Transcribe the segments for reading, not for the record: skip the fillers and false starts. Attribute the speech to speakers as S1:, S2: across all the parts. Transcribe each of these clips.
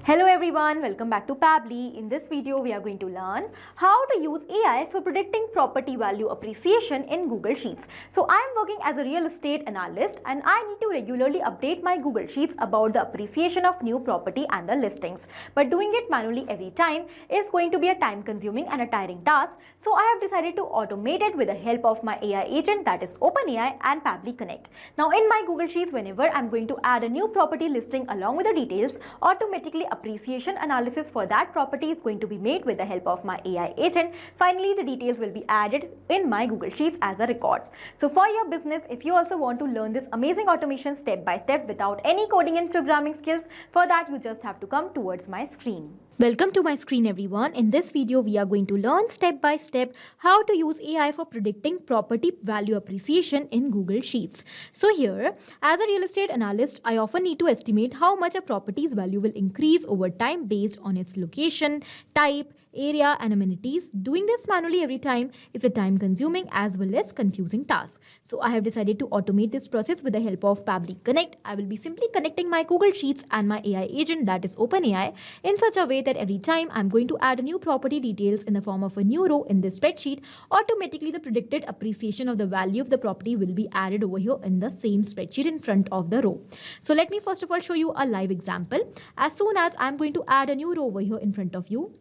S1: Hello everyone, welcome back to Pabbly. In this video, we are going to learn how to use AI for predicting property value appreciation in Google Sheets. So I am working as a real estate analyst and I need to regularly update my Google Sheets about the appreciation of new property and the listings. But doing it manually every time is going to be a time consuming and a tiring task. So I have decided to automate it with the help of my AI agent, that is OpenAI and Pabbly Connect. Now in my Google Sheets, whenever I am going to add a new property listing along with the details, automatically appreciation analysis for that property is going to be made with the help of my AI agent. Finally, the details will be added in my Google Sheets as a record. So for your business, if you also want to learn this amazing automation step by step without any coding and programming skills, for that you just have to come towards my screen. Welcome to my screen everyone. In this video, we are going to learn step by step how to use AI for predicting property value appreciation in Google Sheets. So here, as a real estate analyst, I often need to estimate how much a property's value will increase over time based on its location, type, area and amenities. Doing this manually every time is a time consuming as well as confusing task. So I have decided to automate this process with the help of Pabbly Connect. I will be simply connecting my Google Sheets and my AI agent, that is OpenAI, in such a way that every time I'm going to add a new property details in the form of a new row in this spreadsheet, automatically the predicted appreciation of the value of the property will be added over here in the same spreadsheet in front of the row. So let me first of all show you a live example. As soon as I'm going to add a new row over here in front of you,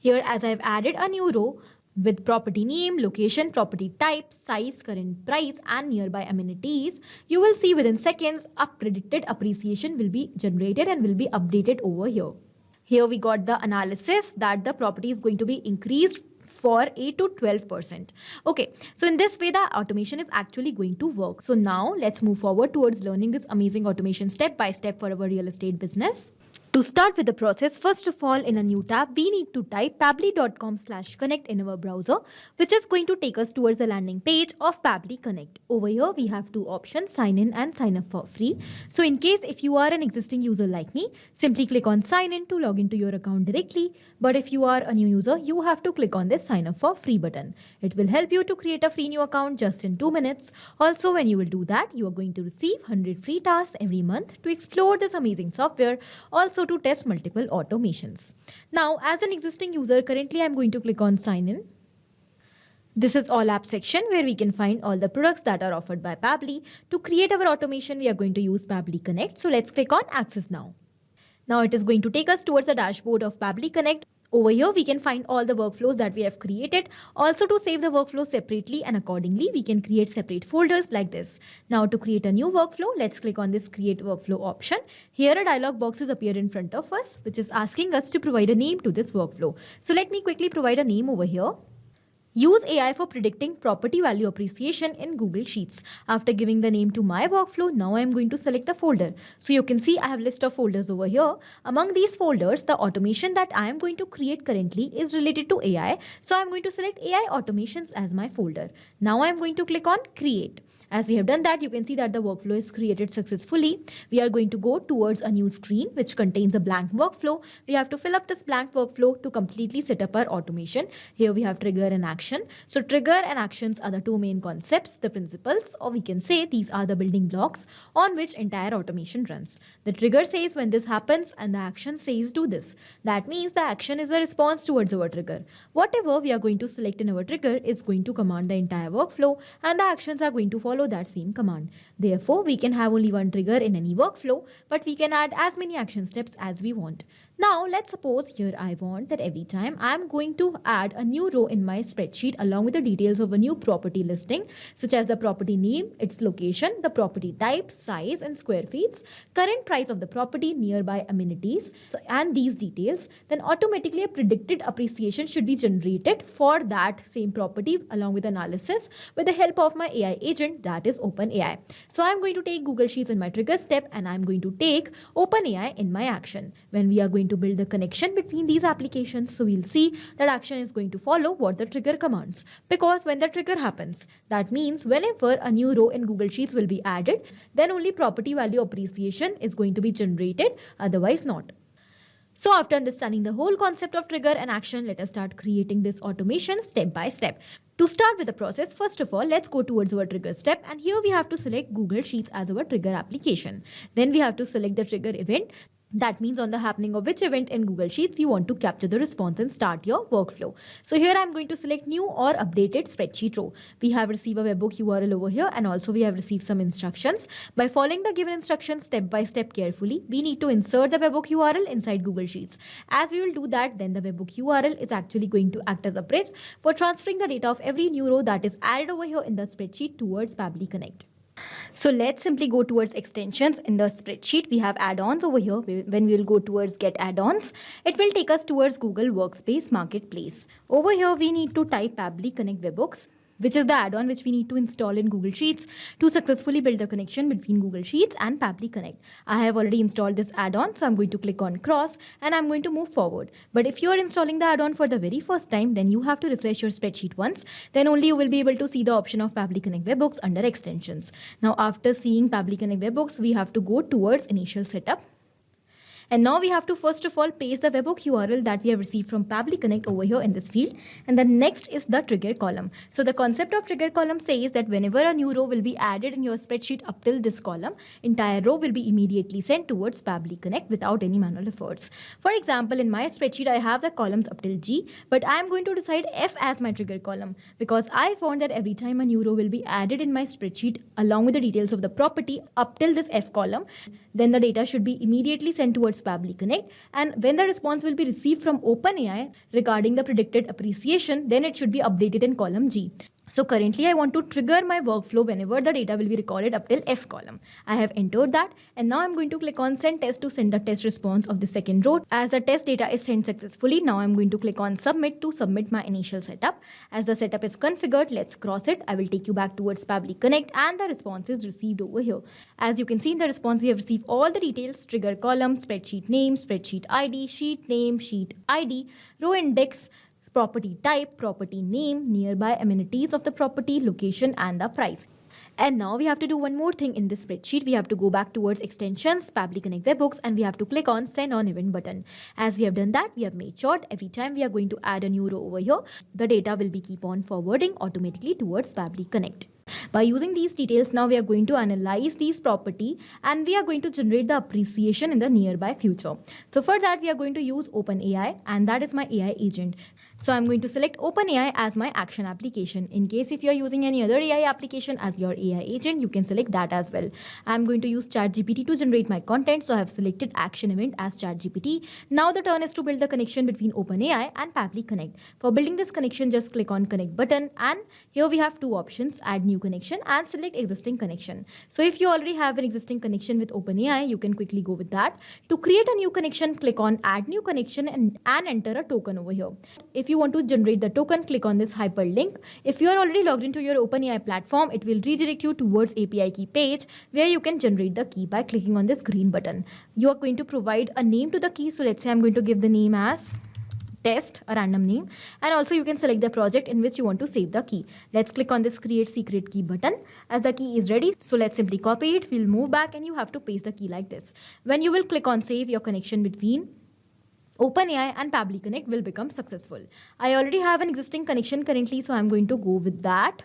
S1: here, as I've added a new row with property name, location, property type, size, current price, and nearby amenities, you will see within seconds a predicted appreciation will be generated and will be updated over here. Here we got the analysis that the property is going to be increased for 8 to 12%. Okay, so in this way, the automation is actually going to work. So now let's move forward towards learning this amazing automation step by step for our real estate business. To start with the process, first of all, in a new tab, we need to type pabbly.com/connect in our browser, which is going to take us towards the landing page of Pabbly Connect. Over here, we have two options, sign in and sign up for free. So in case if you are an existing user like me, simply click on sign in to log into your account directly. But if you are a new user, you have to click on this sign up for free button. It will help you to create a free new account just in 2 minutes. Also, when you will do that, you are going to receive 100 free tasks every month to explore this amazing software. Also, to test multiple automations. Now, as an existing user, currently I'm going to click on sign in. This is all app section where we can find all the products that are offered by Pabbly. To create our automation, we are going to use Pabbly Connect. So let's click on access now. Now it is going to take us towards the dashboard of Pabbly Connect. Over here, we can find all the workflows that we have created. Also, to save the workflow separately and accordingly, we can create separate folders like this. Now, to create a new workflow, let's click on this create workflow option. Here, a dialog box is appear in front of us, which is asking us to provide a name to this workflow. So let me quickly provide a name over here. Use AI for predicting property value appreciation in Google Sheets. After giving the name to my workflow, now I am going to select the folder. So you can see I have a list of folders over here. Among these folders, the automation that I am going to create currently is related to AI. So I am going to select AI automations as my folder. Now I am going to click on create. As we have done that, you can see that the workflow is created successfully. We are going to go towards a new screen which contains a blank workflow. We have to fill up this blank workflow to completely set up our automation. Here we have trigger and action. So trigger and actions are the two main concepts, the principles, or we can say these are the building blocks on which entire automation runs. The trigger says when this happens and the action says do this. That means the action is the response towards our trigger. Whatever we are going to select in our trigger is going to command the entire workflow and the actions are going to follow that same command. Therefore, we can have only one trigger in any workflow, but we can add as many action steps as we want. Now, let's suppose here I want that every time I'm going to add a new row in my spreadsheet along with the details of a new property listing, such as the property name, its location, the property type, size and square feet, current price of the property, nearby amenities, and these details, then automatically a predicted appreciation should be generated for that same property along with analysis with the help of my AI agent, that is OpenAI. So I'm going to take Google Sheets in my trigger step and I'm going to take OpenAI in my action. When we are going to build the connection between these applications, so we'll see that action is going to follow what the trigger commands, because when the trigger happens, that means whenever a new row in Google Sheets will be added, then only property value appreciation is going to be generated, otherwise not. So after understanding the whole concept of trigger and action, let us start creating this automation step by step. To start with the process, first of all, let's go towards our trigger step, and here we have to select Google Sheets as our trigger application. Then we have to select the trigger event. That means on the happening of which event in Google Sheets you want to capture the response and start your workflow. So here I'm going to select new or updated spreadsheet row. We have received a webhook URL over here, and also we have received some instructions. By following the given instructions step by step carefully, we need to insert the webhook URL inside Google Sheets. As we will do that, then the webhook URL is actually going to act as a bridge for transferring the data of every new row that is added over here in the spreadsheet towards Pabbly Connect. So let's simply go towards extensions. In the spreadsheet, we have add-ons over here. When we will go towards get add-ons, it will take us towards Google Workspace Marketplace. Over here, we need to type Pabbly Connect Webhooks, which is the add-on which we need to install in Google Sheets to successfully build the connection between Google Sheets and Pabbly Connect. I have already installed this add-on, so I'm going to click on cross and I'm going to move forward. But if you are installing the add-on for the very first time, then you have to refresh your spreadsheet once. Then only you will be able to see the option of Pabbly Connect Webhooks under extensions. Now, after seeing Pabbly Connect Webhooks, we have to go towards initial setup. And now we have to first of all paste the webhook URL that we have received from Pabbly Connect over here in this field. And the next is the trigger column. So the concept of trigger column says that whenever a new row will be added in your spreadsheet up till this column, entire row will be immediately sent towards Pabbly Connect without any manual efforts. For example, in my spreadsheet, I have the columns up till G, but I am going to decide F as my trigger column because I found that every time a new row will be added in my spreadsheet along with the details of the property up till this F column, then the data should be immediately sent towards Pabbly Connect, and when the response will be received from OpenAI regarding the predicted appreciation, then it should be updated in column G. So currently I want to trigger my workflow whenever the data will be recorded up till F column. I have entered that, and now I'm going to click on send test to send the test response of the second row. As the test data is sent successfully, now I'm going to click on submit to submit my initial setup. As the setup is configured, let's cross it. I will take you back towards Pabbly Connect, and the response is received over here. As you can see in the response, we have received all the details: trigger column, spreadsheet name, spreadsheet ID, sheet name, sheet ID, row index, property type, property name, nearby amenities of the property, location, and the price. And now we have to do one more thing in this spreadsheet. We have to go back towards extensions, Pabbly Connect Webhooks, and we have to click on send on event button. As we have done that, we have made sure every time we are going to add a new row over here, the data will be keep on forwarding automatically towards Pabbly Connect. By using these details, now we are going to analyze these property and we are going to generate the appreciation in the nearby future. So for that, we are going to use OpenAI, and that is my AI agent. So I'm going to select OpenAI as my action application. In case if you are using any other AI application as your AI agent, you can select that as well. I'm going to use ChatGPT to generate my content. So I have selected action event as ChatGPT. Now the turn is to build the connection between OpenAI and Pabbly Connect. For building this connection, just click on connect button, and here we have two options: add new connection and select existing connection. So if you already have an existing connection with OpenAI, you can quickly go with that. To create a new connection, click on add new connection and enter a token over here. If you want to generate the token, click on this hyperlink. If you are already logged into your OpenAI platform, it will redirect you towards API key page where you can generate the key by clicking on this green button. You are going to provide a name to the key. So let's say I'm going to give the name as test, a random name, and also you can select the project in which you want to save the key. Let's click on this create secret key button. As the key is ready, so let's simply copy it. We'll move back and you have to paste the key like this. When you will click on save, your connection between OpenAI and Pabbly Connect will become successful. I already have an existing connection currently, so I'm going to go with that.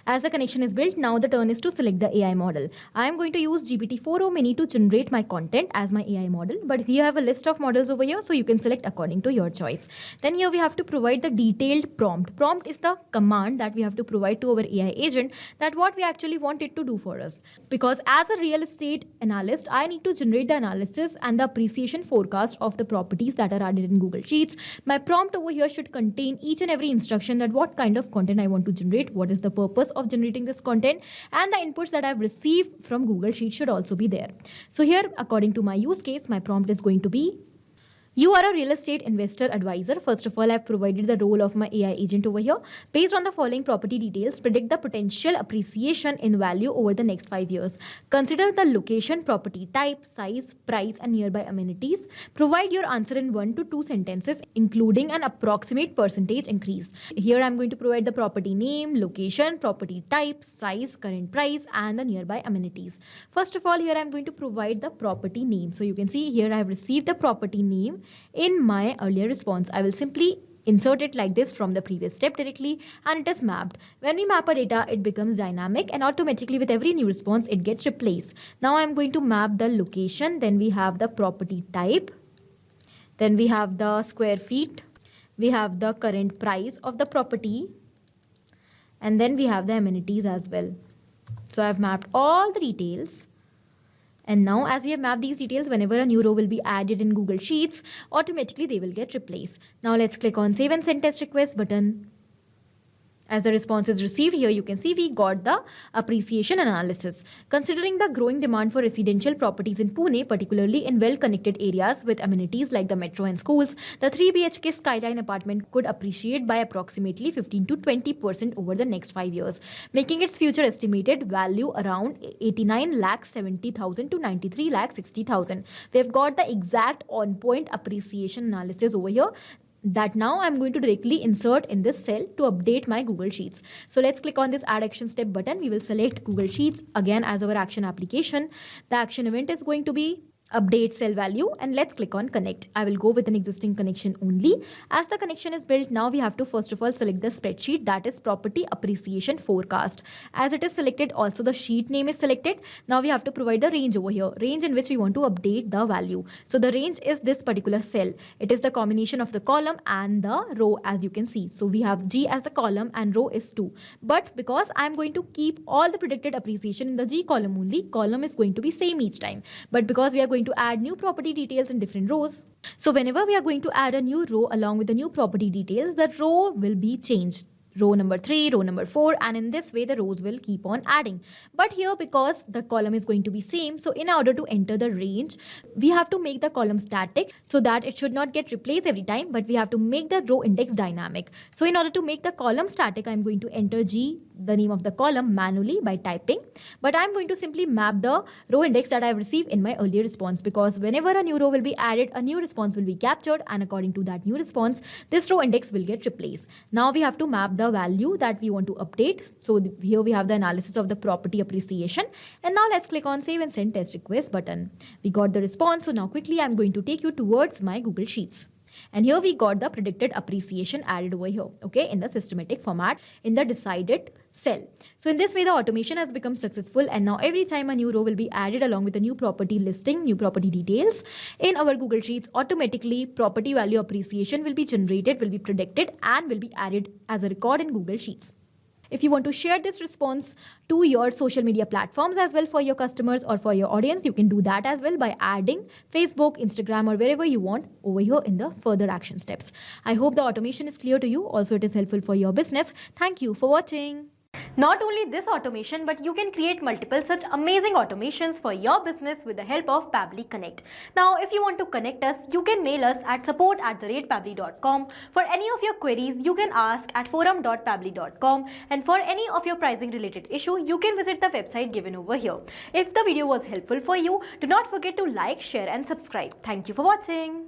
S1: As the connection is built, now the turn is to select the AI model. I am going to use GPT-4o Mini to generate my content as my AI model, but we have a list of models over here, so you can select according to your choice. Then here we have to provide the detailed prompt. Prompt is the command that we have to provide to our AI agent, that what we actually want it to do for us. Because as a real estate analyst, I need to generate the analysis and the appreciation forecast of the properties that are added in Google Sheets. My prompt over here should contain each and every instruction that what kind of content I want to generate, what is the purpose of generating this content, and the inputs that I've received from Google Sheets should also be there. So here, according to my use case, my prompt is going to be: you are a real estate investor advisor. First of all, I've provided the role of my AI agent over here. Based on the following property details, predict the potential appreciation in value over the next 5 years. Consider the location, property type, size, price, and nearby amenities. Provide your answer in 1 to 2 sentences, including an approximate percentage increase. Here, I'm going to provide the property name, location, property type, size, current price, and the nearby amenities. First of all, here I'm going to provide the property name. So you can see here I have received the property name in my earlier response. I will simply insert it like this from the previous step directly, and it is mapped. When we map a data, it becomes dynamic and automatically with every new response, it gets replaced. Now I'm going to map the location, then we have the property type, then we have the square feet, we have the current price of the property, and then we have the amenities as well. So I've mapped all the details. And now as we have mapped these details, whenever a new row will be added in Google Sheets, automatically they will get replaced. Now let's click on Save and Send Test Request button. As the response is received, here you can see we got the appreciation analysis. Considering the growing demand for residential properties in Pune, particularly in well-connected areas with amenities like the metro and schools, the 3 BHK Skyline apartment could appreciate by approximately 15 to 20% over the next 5 years, making its future estimated value around 89,70,000 to 93,60,000. We have got the exact on-point appreciation analysis over here that now I'm going to directly insert in this cell to update my Google Sheets. So let's click on this Add Action Step button. We will select Google Sheets again as our action application. The action event is going to be update cell value, and let's click on connect. I will go with an existing connection only. As the connection is built, now we have to first of all select the spreadsheet, that is property appreciation forecast. As it is selected, also the sheet name is selected. Now we have to provide the range over here, range in which we want to update the value. So the range is this particular cell. It is the combination of the column and the row, as you can see. So we have G as the column and row is 2. But because I'm going to keep all the predicted appreciation in the G column only, column is going to be same each time. But because we are going to add new property details in different rows, so whenever we are going to add a new row along with the new property details, that row will be changed. Row number 3, row number 4, and in this way the rows will keep on adding. But here, because the column is going to be same, so in order to enter the range, we have to make the column static so that it should not get replaced every time, but we have to make the row index dynamic. So in order to make the column static, I'm going to enter G, the name of the column, manually by typing. But I'm going to simply map the row index that I have received in my earlier response, because whenever a new row will be added, a new response will be captured, and according to that new response, this row index will get replaced. Now we have to map the value that we want to update. So here we have the analysis of the property appreciation. And now let's click on Save and Send Test Request button. We got the response. So now quickly I'm going to take you towards my Google Sheets. And here we got the predicted appreciation added over here, okay, in the systematic format in the decided cell. So in this way, the automation has become successful, and now every time a new row will be added along with a new property listing, new property details in our Google Sheets, automatically property value appreciation will be generated, will be predicted, and will be added as a record in Google Sheets. If you want to share this response to your social media platforms as well for your customers or for your audience, you can do that as well by adding Facebook, Instagram, or wherever you want over here in the further action steps. I hope the automation is clear to you. Also, it is helpful for your business. Thank you for watching. Not only this automation, but you can create multiple such amazing automations for your business with the help of Pabbly Connect. Now, if you want to connect us, you can mail us at support@pabbly.com. For any of your queries, you can ask at forum.pabbly.com. And for any of your pricing related issue, you can visit the website given over here. If the video was helpful for you, do not forget to like, share and subscribe. Thank you for watching.